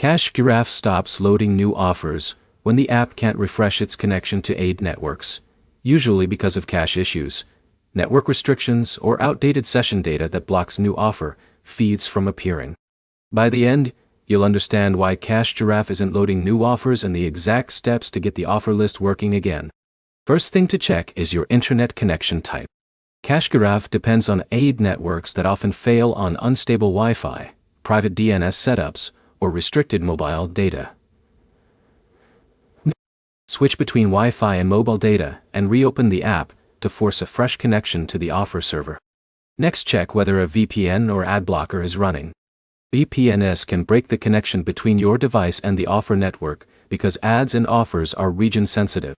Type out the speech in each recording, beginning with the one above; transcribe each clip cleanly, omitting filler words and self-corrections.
Giraffe stops loading new offers when the app can't refresh its connection to aid networks, usually because of cache issues, network restrictions, or outdated session data that blocks new offer feeds from appearing. By the end, you'll understand why Giraffe isn't loading new offers and the exact steps to get the offer list working again. First thing to check is your internet connection type. Giraffe depends on aid networks that often fail on unstable Wi-Fi, private DNS setups, or restricted mobile data. Switch between Wi-Fi and mobile data and reopen the app to force a fresh connection to the offer server. Next, check whether a VPN or ad blocker is running. VPNs can break the connection between your device and the offer network because ads and offers are region sensitive.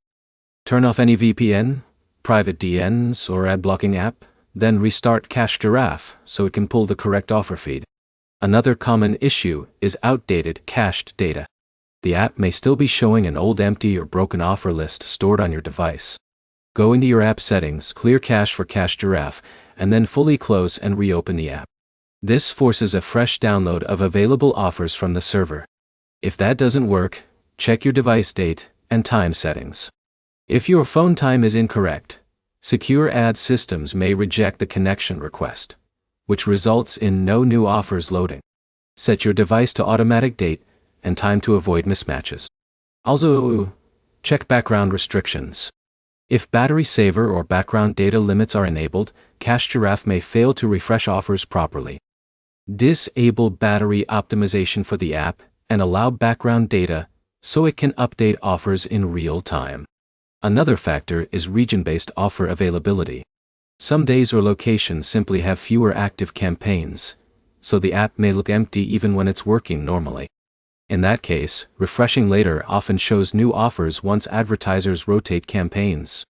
Turn off any VPN, private DNS, or ad blocking app, then restart Giraffe so it can pull the correct offer feed. Another common issue is outdated cached data. The app may still be showing an old empty or broken offer list stored on your device. Go into your app settings, clear cache for Giraffe, and then fully close and reopen the app. This forces a fresh download of available offers from the server. If that doesn't work, check your device date and time settings. If your phone time is incorrect, secure ad systems may reject the connection request, which results in no new offers loading. Set your device to automatic date and time to avoid mismatches. Also, check background restrictions. If battery saver or background data limits are enabled, Giraffe may fail to refresh offers properly. Disable battery optimization for the app and allow background data so it can update offers in real time. Another factor is region-based offer availability. Some days or locations simply have fewer active campaigns, so the app may look empty even when it's working normally. In that case, refreshing later often shows new offers once advertisers rotate campaigns.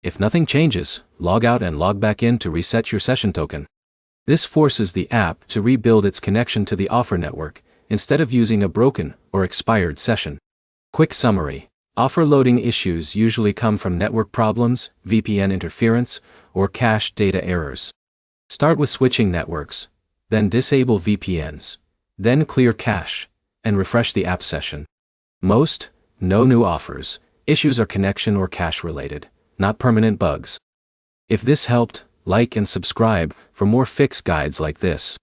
If nothing changes, log out and log back in to reset your session token. This forces the app to rebuild its connection to the offer network, instead of using a broken or expired session. Quick summary. Offer loading issues usually come from network problems, VPN interference, or cache data errors. Start with switching networks, then disable VPNs, then clear cache, and refresh the app session. No new offers. Issues are connection or cache related, not permanent bugs. If this helped, like and subscribe for more fix guides like this.